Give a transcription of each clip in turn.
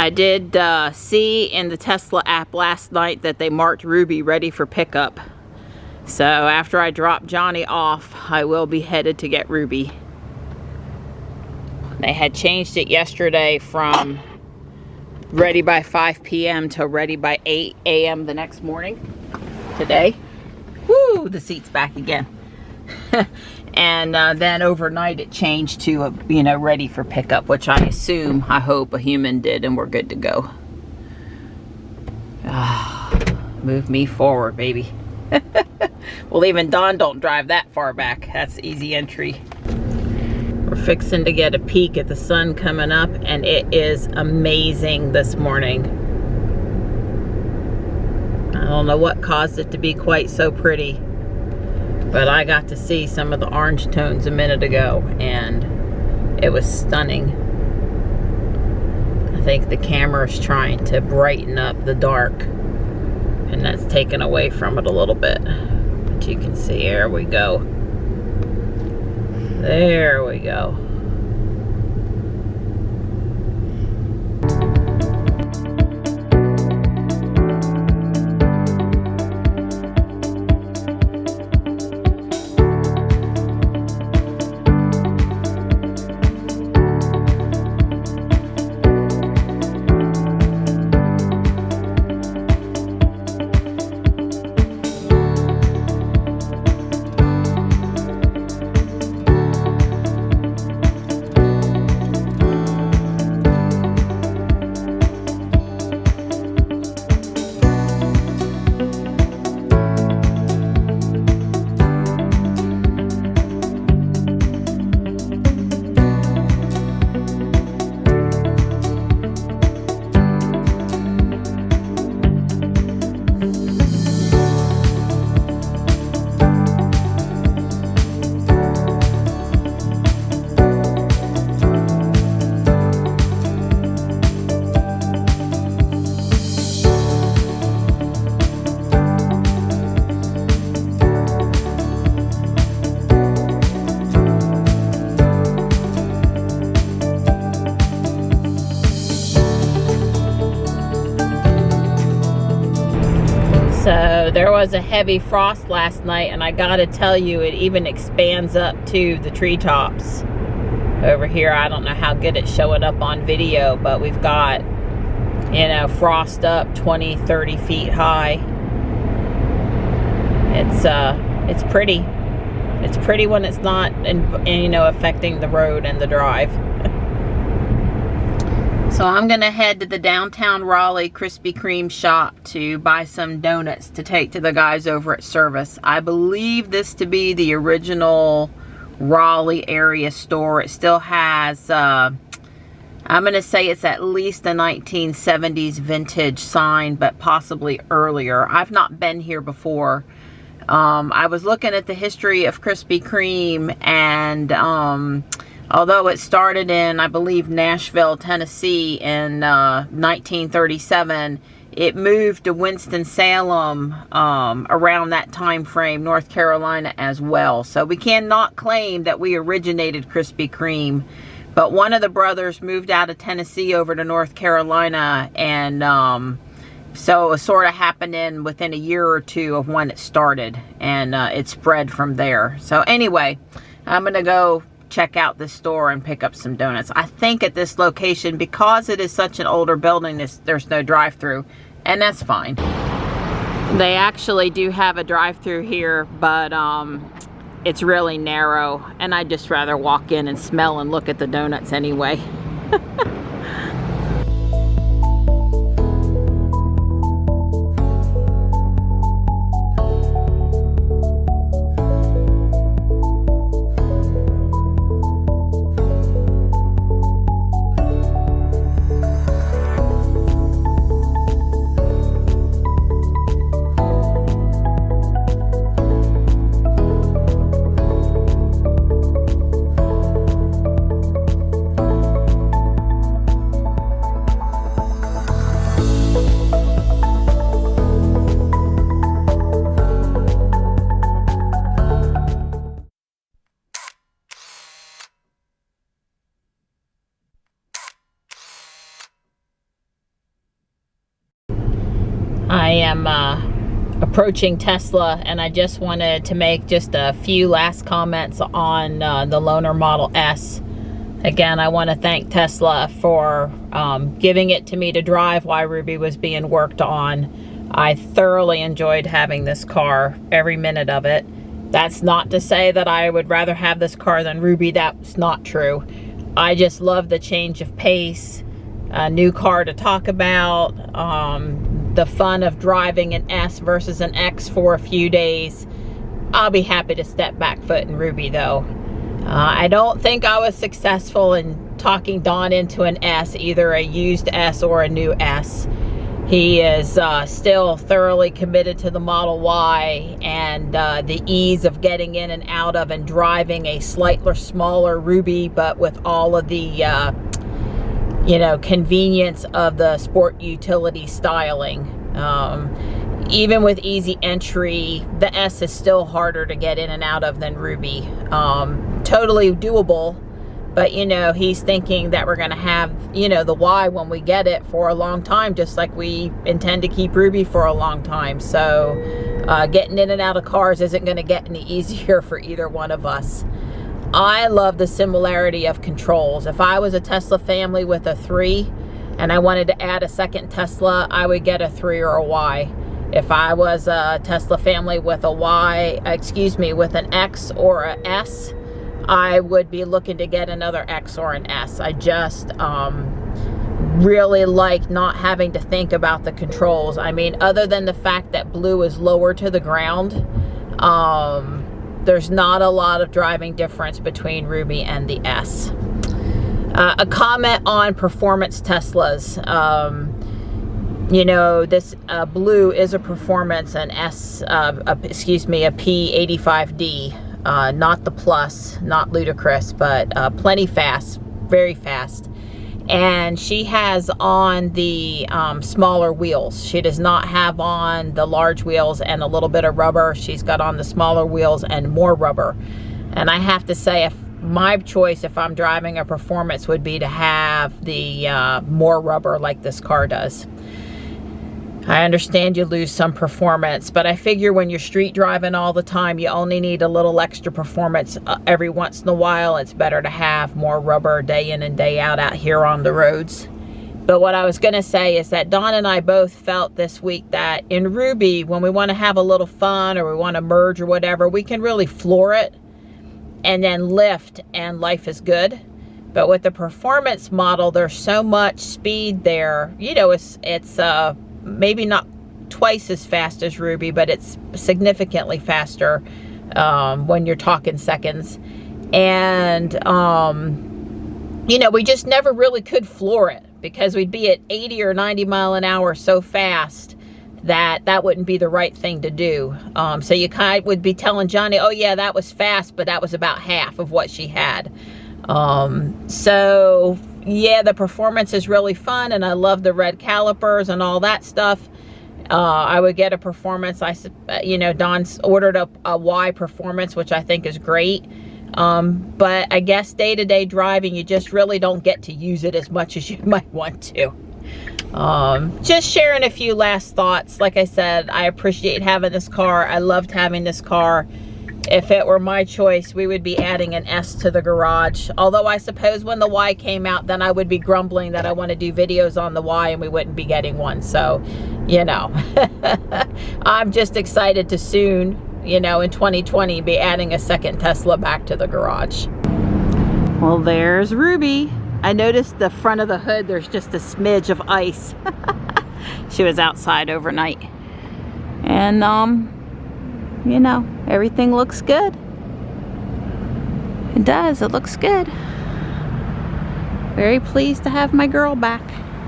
I did see in the Tesla app last night that they marked Ruby ready for pickup. So after I drop Johnny off, I will be headed to get Ruby. They had changed it yesterday from ready by 5 p.m. to ready by 8 a.m. the next morning. Today. Woo! The seat's back again. And then overnight it changed to, you know, ready for pickup, which I assume, I hope, a human did, and we're good to go. Move me forward, baby. Well, even Dawn don't drive that far back. That's easy entry. We're fixing to get a peek at the sun coming up, and it is amazing this morning. I don't know what caused it to be quite so pretty, but I got to see some of the orange tones a minute ago, and it was stunning. I think the camera's trying to brighten up the dark, and that's taken away from it a little bit. But you can see, there we go. There we go. So there was a heavy frost last night, and I gotta tell you, it even expands up to the treetops over here. I don't know how good it's showing up on video, but we've got, you know, frost up 20, 30 feet high. It's pretty. It's pretty when it's not, you know, affecting the road and the drive. So I'm gonna head to the downtown Raleigh Krispy Kreme shop to buy some donuts to take to the guys over at Service. I believe this to be the original Raleigh area store. It still has, I'm gonna say it's at least a 1970s vintage sign, but possibly earlier. I've not been here before. I was looking at the history of Krispy Kreme, and although it started in, I believe, Nashville, Tennessee in 1937, it moved to Winston-Salem around that time frame, North Carolina as well. So we cannot claim that we originated Krispy Kreme, but one of the brothers moved out of Tennessee over to North Carolina, and so it was sort of happening within a year or two of when it started, and it spread from there. So anyway, I'm going to go check out this store and pick up some donuts. I think at this location, because it is such an older building, there's no drive-through, and that's fine. They actually do have a drive-through here, but it's really narrow, and I'd just rather walk in and smell and look at the donuts anyway. I am approaching Tesla, and I just wanted to make just a few last comments on the loaner Model S. Again, I want to thank Tesla for giving it to me to drive while Ruby was being worked on. I thoroughly enjoyed having this car, every minute of it. That's not to say that I would rather have this car than Ruby. That's not true. I just love the change of pace, a new car to talk about, the fun of driving an S versus an X for a few days. I'll be happy to step back foot in Ruby though. I don't think I was successful in talking Don into an S, either a used S or a new S. He is still thoroughly committed to the Model Y and the ease of getting in and out of and driving a slightly smaller Ruby, but with all of the you know, convenience of the sport utility styling. Even with easy entry, the S is still harder to get in and out of than Ruby. Totally doable, but you know, he's thinking that we're going to have, you know, the Y when we get it for a long time, just like we intend to keep Ruby for a long time. So getting in and out of cars isn't going to get any easier for either one of us. I love the similarity of controls. If I was a Tesla family with a 3 and I wanted to add a second Tesla, I would get a 3 or a Y. If I was a Tesla family with a Y, excuse me, with an X or a S, I would be looking to get another X or an S. I just really like not having to think about the controls. I mean, other than the fact that blue is lower to the ground, there's not a lot of driving difference between Ruby and the S. A comment on performance Teslas. You know, this blue is a performance, an S, excuse me, a P85D. Not the Plus, not ludicrous, but plenty fast, very fast. And she has on the smaller wheels. She does not have on the large wheels and a little bit of rubber. She's got on the smaller wheels and more rubber. And I have to say, if my choice, if I'm driving a performance, would be to have the more rubber like this car does. I understand you lose some performance, but I figure when you're street driving all the time, you only need a little extra performance every once in a while. It's better to have more rubber day in and day out here on the roads. But what I was going to say is that Dawn and I both felt this week that in Ruby, when we want to have a little fun or we want to merge or whatever, we can really floor it and then lift, and life is good. But with the performance model, there's so much speed there. You know, it's maybe not twice as fast as Ruby, but it's significantly faster when you're talking seconds. And, you know, we just never really could floor it because we'd be at 80 or 90 mile an hour so fast that that wouldn't be the right thing to do. So you kind of would be telling Johnny, oh yeah, that was fast, but that was about half of what she had. So yeah, the performance is really fun, and I love the red calipers and all that stuff. I would get a performance. You know, Don's ordered a Y performance, which I think is great. But I guess day-to-day driving, you just really don't get to use it as much as you might want to. Just sharing a few last thoughts. Like I said, I appreciate having this car. I loved having this car. If it were my choice, we would be adding an S to the garage. Although I suppose when the Y came out, then I would be grumbling that I want to do videos on the Y and we wouldn't be getting one. So, you know, I'm just excited to soon, you know, in 2020, be adding a second Tesla back to the garage. Well, there's Ruby. I noticed the front of the hood, there's just a smidge of ice. She was outside overnight. And, you know, everything looks good. It does, it looks good. Very pleased to have my girl back.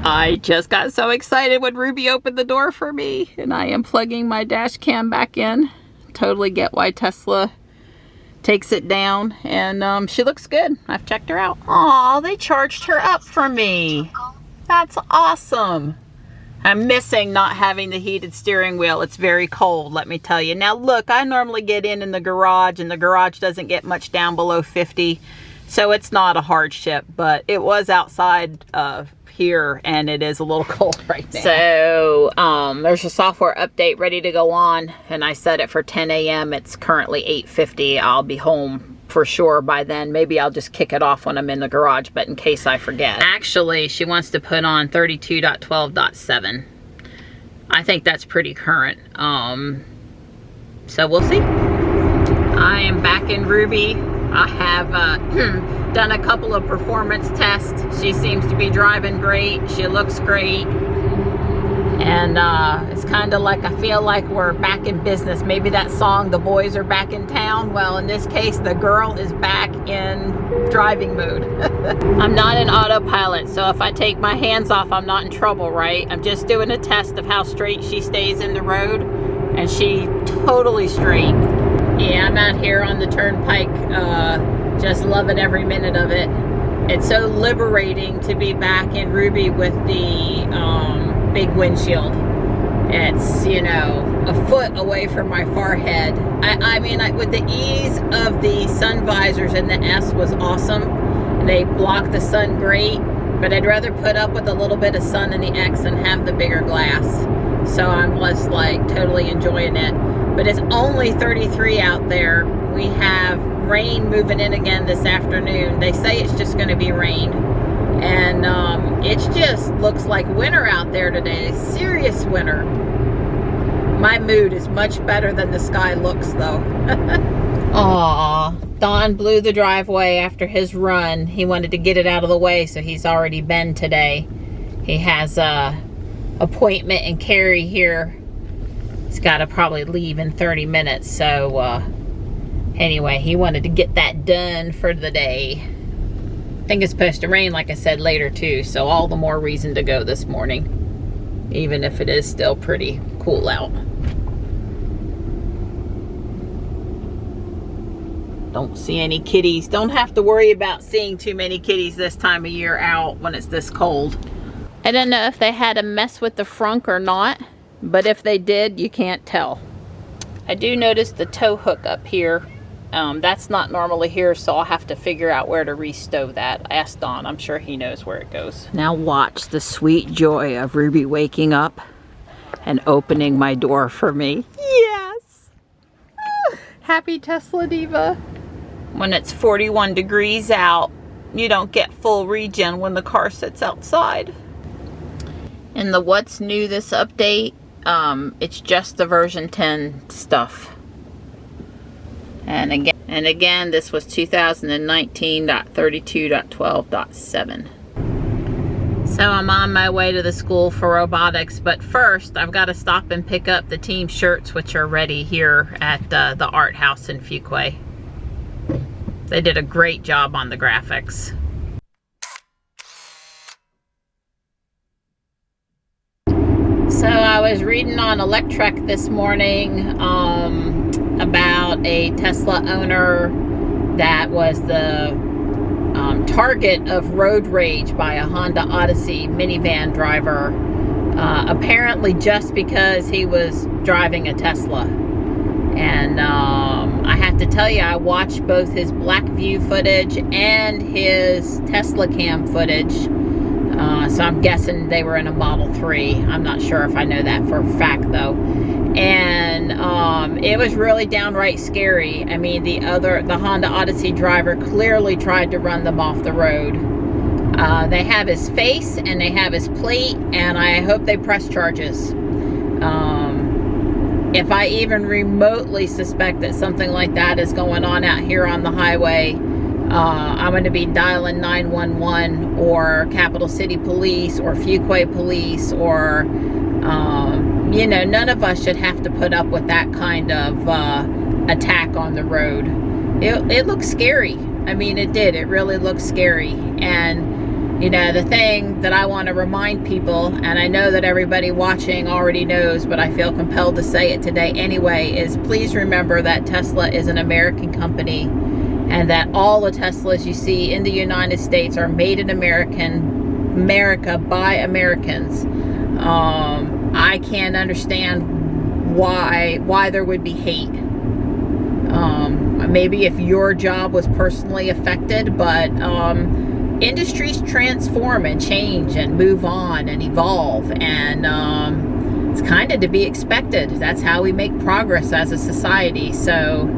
I just got so excited when Ruby opened the door for me, and I am plugging my dash cam back in. Totally get why Tesla takes it down, and she looks good. I've checked her out. Aw, they charged her up for me. That's awesome. I'm missing not having the heated steering wheel. It's very cold, let me tell you. Now look, I normally get in the garage, and the garage doesn't get much down below 50. So it's not a hardship, but it was outside of here and it is a little cold right now. So there's a software update ready to go on, and I set it for 10 a.m. It's currently 8:50. I'll be home for sure by then. Maybe I'll just kick it off when I'm in the garage, but in case I forget. Actually, she wants to put on 32.12.7. I think that's pretty current. So we'll see. I am back in Ruby. I have done a couple of performance tests. She seems to be driving great. She looks great. And it's kind of like, I feel like we're back in business. Maybe that song, The Boys Are Back in Town. Well, in this case, the girl is back in driving mode. I'm not in autopilot, so if I take my hands off, I'm not in trouble, right? I'm just doing a test of how straight she stays in the road, and she totally straight. Yeah, I'm out here on the turnpike, just loving every minute of it. It's so liberating to be back in Ruby with the big windshield. It's, you know, a foot away from my forehead. I mean, with the ease of the sun visors in the S was awesome. They block the sun great, but I'd rather put up with a little bit of sun in the X and have the bigger glass. So I'm just like totally enjoying it. But it's only 33 out there. We have rain moving in again this afternoon. They say it's just going to be rain. And it just looks like winter out there today. Serious winter. My mood is much better than the sky looks, though. Aw, Don blew the driveway after his run. He wanted to get it out of the way, so he's already been today. He has a appointment in Cary here. He's got to probably leave in 30 minutes. So anyway, he wanted to get that done for the day. I think it's supposed to rain, like I said, later too. So all the more reason to go this morning, even if it is still pretty cool out. Don't see any kitties. Don't have to worry about seeing too many kitties this time of year out when it's this cold. I don't know if they had a mess with the frunk or not, but if they did, you can't tell. I do notice the tow hook up here. That's not normally here, so I'll have to figure out where to re-stow that. Ask Don, I'm sure he knows where it goes. Now watch the sweet joy of Ruby waking up and opening my door for me. Yes! Happy Tesla Diva. When it's 41 degrees out, you don't get full regen when the car sits outside. In the what's new this update, it's just the version 10 stuff. And again, this was 2019.32.12.7. So I'm on my way to the school for robotics, but first I've got to stop and pick up the team shirts, which are ready here at the art house in Fuquay. They did a great job on the graphics. So I was reading on Electrek this morning about a Tesla owner that was the target of road rage by a Honda Odyssey minivan driver, apparently just because he was driving a Tesla. And I have to tell you, I watched both his black view footage and his Tesla cam footage. So I'm guessing they were in a Model 3. I'm not sure if I know that for a fact though. And it was really downright scary. I mean, the Honda Odyssey driver clearly tried to run them off the road. They have his face and they have his plate, and I hope they press charges. If I even remotely suspect that something like that is going on out here on the highway, I'm going to be dialing 911 or Capital City Police or Fuquay Police, or you know, none of us should have to put up with that kind of attack on the road. It looks scary. I mean, it did. It really looks scary. And you know, the thing that I want to remind people, and I know that everybody watching already knows, but I feel compelled to say it today anyway, is please remember that Tesla is an American company, and that all the Teslas you see in the United States are made in America by Americans. I can't understand why there would be hate. maybe if your job was personally affected, but industries transform and change and move on and evolve, and it's kind of to be expected. That's how we make progress as a society. So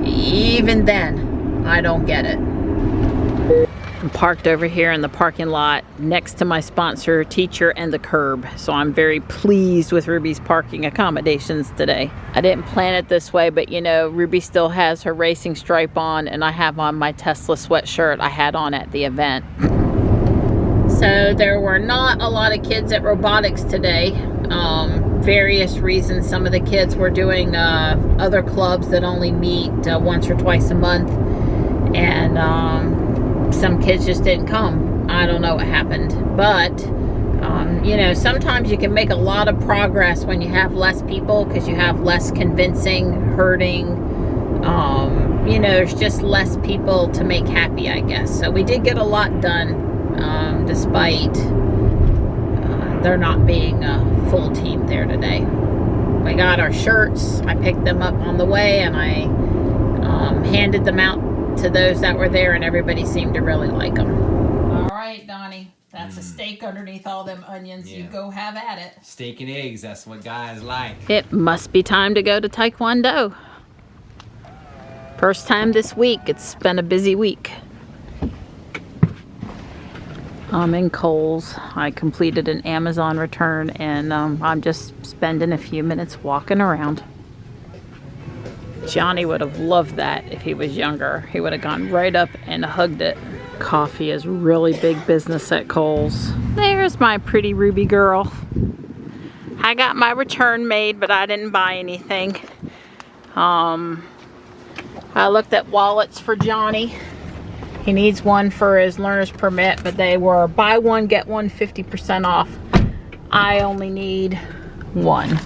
even then, I don't get it. I'm parked over here in the parking lot next to my sponsor, Teacher, and the curb. So I'm very pleased with Ruby's parking accommodations today. I didn't plan it this way, but you know, Ruby still has her racing stripe on, and I have on my Tesla sweatshirt I had on at the event. So there were not a lot of kids at robotics today. Various reasons. Some of the kids were doing other clubs that only meet once or twice a month, and some kids just didn't come. I don't know what happened, but you know, sometimes you can make a lot of progress when you have less people, because you have less convincing, hurting, you know, there's just less people to make happy, I guess. So we did get a lot done, despite there not being a full team there today. We got our shirts. I picked them up on the way, and I handed them out to those that were there, and everybody seemed to really like them. All right, Donnie, that's a steak underneath all them onions. Yeah. You go have at it. Steak and eggs, that's what guys like. It must be time to go to Taekwondo. First time this week. It's been a busy week. I'm in Kohl's. I completed an Amazon return, and I'm just spending a few minutes walking around. Johnny would have loved that if he was younger. He would have gone right up and hugged it. Coffee is really big business at Kohl's. There's my pretty Ruby girl. I got my return made, but I didn't buy anything. I looked at wallets for Johnny. He needs one for his learner's permit, but they were buy one, get one 50% off. I only need one.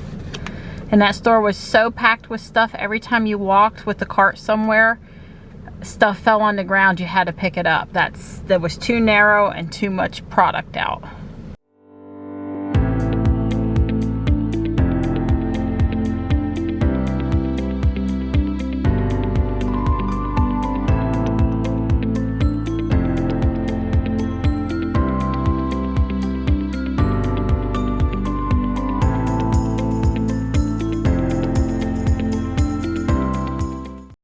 And that store was so packed with stuff. Every time you walked with the cart somewhere, stuff fell on the ground. You had to pick it up. That was too narrow and too much product out.